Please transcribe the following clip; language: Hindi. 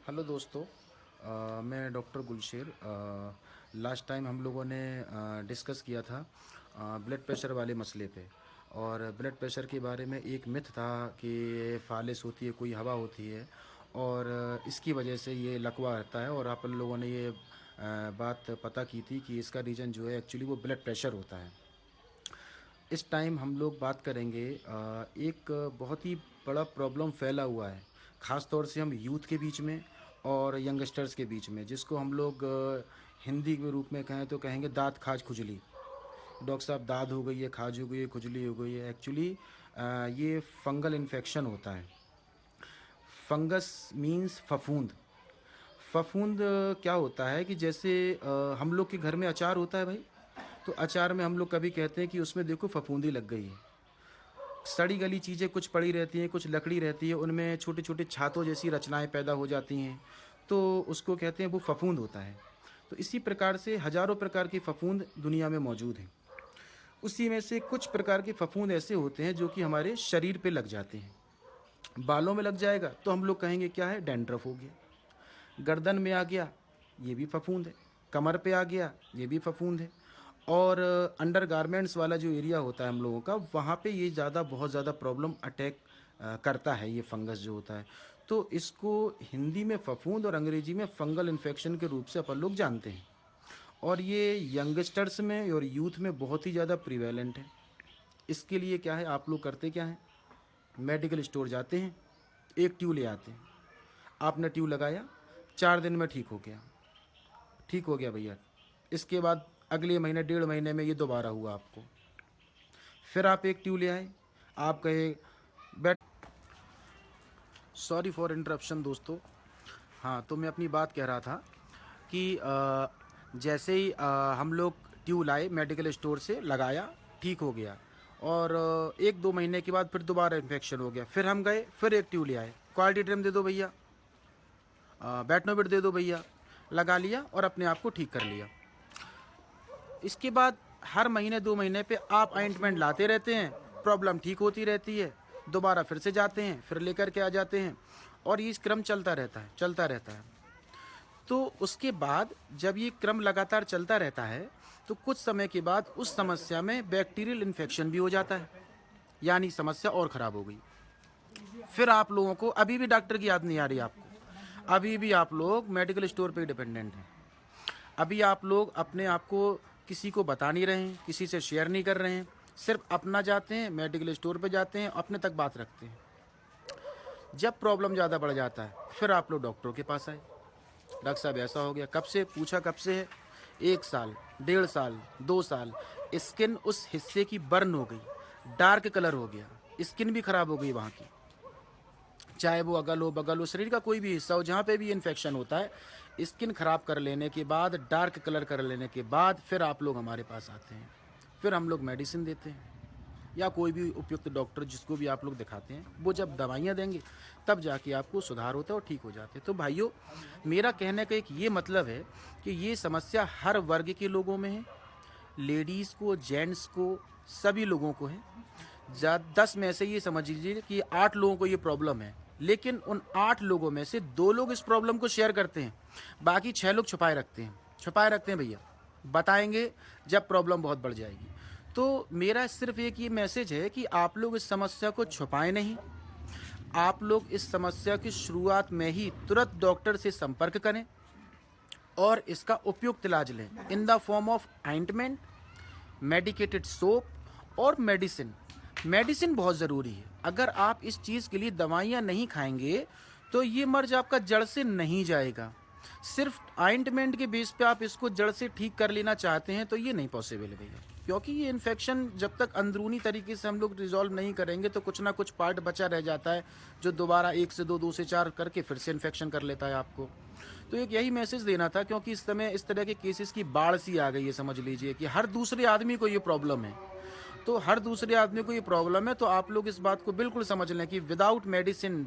हेलो दोस्तों। मैं डॉक्टर गुलशेर। लास्ट टाइम हम लोगों ने डिस्कस किया था ब्लड प्रेशर वाले मसले पे। और ब्लड प्रेशर के बारे में एक मिथ था कि फालिस होती है, कोई हवा होती है और इसकी वजह से ये लकवा रहता है। और अपन लोगों ने ये बात पता की थी कि इसका रीज़न जो है एक्चुअली वो ब्लड प्रेशर होता है। इस टाइम हम लोग बात करेंगे एक बहुत ही बड़ा प्रॉब्लम फैला हुआ है, ख़ास तौर से हम यूथ के बीच में और यंगस्टर्स के बीच में, जिसको हम लोग हिंदी के रूप में कहें तो कहेंगे दाँत खाज खुजली। डॉक्टर साहब दाद हो गई है, खाज हो गई है, खुजली हो गई है। एक्चुअली ये फंगल इन्फेक्शन होता है। फंगस मीन्स फफूंद। फफूंद क्या होता है कि जैसे हम लोग के घर में अचार होता है भाई, तो अचार में हम लोग कभी कहते हैं कि उसमें देखो फफूंदी लग गई है। सड़ी गली चीज़ें कुछ पड़ी रहती हैं, कुछ लकड़ी रहती है, उनमें छोटे छोटे छातों जैसी रचनाएं पैदा हो जाती हैं, तो उसको कहते हैं वो फफूंद होता है। तो इसी प्रकार से हजारों प्रकार की फफूंद दुनिया में मौजूद हैं। उसी में से कुछ प्रकार के फफूंद ऐसे होते हैं जो कि हमारे शरीर पे लग जाते हैं। बालों में लग जाएगा तो हम लोग कहेंगे क्या है, डैंड्रफ हो गया। गर्दन में आ गया, ये भी फफूंद है। कमर पे आ गया, ये भी फफूंद है। और अंडर गारमेंट्स वाला जो एरिया होता है हम लोगों का, वहाँ पे ये बहुत ज़्यादा प्रॉब्लम अटैक करता है, ये फंगस जो होता है। तो इसको हिंदी में फफूंद और अंग्रेजी में फंगल इन्फेक्शन के रूप से अपन लोग जानते हैं। और ये यंगस्टर्स में और यूथ में बहुत ही ज़्यादा प्रिवेलेंट है। इसके लिए क्या है, आप लोग करते क्या हैं, मेडिकल स्टोर जाते हैं, एक ट्यूब ले आते हैं। आपने ट्यूब लगाया, 4 दिन में ठीक हो गया। ठीक हो गया भैया। इसके बाद अगले महीने, 1.5 महीने में ये दोबारा हुआ आपको। फिर आप एक ट्यूब ले आए, आप कहे बैठ। सॉरी फॉर इंटरप्शन दोस्तों। हाँ, तो मैं अपनी बात कह रहा था कि जैसे ही हम लोग ट्यूब लाए मेडिकल स्टोर से, लगाया, ठीक हो गया। और 1-2 महीने के बाद फिर दोबारा इन्फेक्शन हो गया। फिर हम गए, फिर एक ट्यूब ले आए, क्वालिटी ड्रम दे दो भैया, बैटनोविट दे दो भैया, लगा लिया और अपने आप को ठीक कर लिया। इसके बाद हर महीने 2 महीने पे आप ऑइंटमेंट लाते रहते हैं, प्रॉब्लम ठीक होती रहती है, दोबारा फिर से जाते हैं, फिर लेकर के आ जाते हैं, और ये क्रम चलता रहता है, चलता रहता है। तो उसके बाद जब ये क्रम लगातार चलता रहता है, तो कुछ समय के बाद उस समस्या में बैक्टीरियल इन्फेक्शन भी हो जाता है, यानी समस्या और ख़राब हो गई। फिर आप लोगों को अभी भी डॉक्टर की याद नहीं आ रही आपको, अभी भी आप लोग मेडिकल स्टोर पे डिपेंडेंट हैं। अभी आप लोग अपने आप को किसी को बता नहीं रहे हैं, किसी से शेयर नहीं कर रहे हैं, सिर्फ अपना जाते हैं, मेडिकल स्टोर पे जाते हैं, अपने तक बात रखते हैं। जब प्रॉब्लम ज़्यादा बढ़ जाता है, फिर आप लोग डॉक्टरों के पास आए। डॉक्टर साहब ऐसा हो गया, कब से पूछा, कब से है, 1 साल, 1.5 साल, 2 साल। स्किन उस हिस्से की बर्न हो गई, डार्क कलर हो गया, स्किन भी खराब हो गई वहाँ की, चाहे वो अगल हो, बगल हो, शरीर का कोई भी हिस्सा हो, जहाँ पे भी इन्फेक्शन होता है, स्किन खराब कर लेने के बाद, डार्क कलर कर लेने के बाद, फिर आप लोग हमारे पास आते हैं। फिर हम लोग मेडिसिन देते हैं, या कोई भी उपयुक्त डॉक्टर जिसको भी आप लोग दिखाते हैं, वो जब दवाइयाँ देंगे तब जाके आपको सुधार होता है और ठीक हो जाते हैं। तो भाइयों, मेरा कहने का एक ये मतलब है कि ये समस्या हर वर्ग के लोगों में है, लेडीज़ को, जेंट्स को, सभी लोगों को है। 10 में से ये समझ लीजिए कि 8 लोगों को ये प्रॉब्लम है, लेकिन उन 8 लोगों में से 2 लोग इस प्रॉब्लम को शेयर करते हैं, बाकी 6 लोग छुपाए रखते हैं। छुपाए रखते हैं भैया, बताएंगे जब प्रॉब्लम बहुत बढ़ जाएगी। तो मेरा सिर्फ एक ये मैसेज है कि आप लोग इस समस्या को छुपाएं नहीं, आप लोग इस समस्या की शुरुआत में ही तुरंत डॉक्टर से संपर्क करें और इसका उपयुक्त इलाज लें in the form of ointment, medicated soap और मेडिसिन। मेडिसिन बहुत ज़रूरी है। अगर आप इस चीज़ के लिए दवाइयाँ नहीं खाएंगे तो ये मर्ज आपका जड़ से नहीं जाएगा। सिर्फ ऑइंटमेंट के बेस पे आप इसको जड़ से ठीक कर लेना चाहते हैं तो ये नहीं पॉसिबल है भैया, क्योंकि ये इन्फेक्शन जब तक अंदरूनी तरीके से हम लोग रिजॉल्व नहीं करेंगे तो कुछ ना कुछ पार्ट बचा रह जाता है, जो दोबारा 1 से 2, 2 से 4 करके फिर से इन्फेक्शन कर लेता है आपको। तो एक यही मैसेज देना था, क्योंकि इस समय इस तरह के केसेस की बाढ़ सी आ गई है। समझ लीजिए कि हर दूसरे आदमी को ये प्रॉब्लम है। तो हर दूसरे आदमी को ये प्रॉब्लम है, तो आप लोग इस बात को बिल्कुल समझ लें कि विदाउट मेडिसिन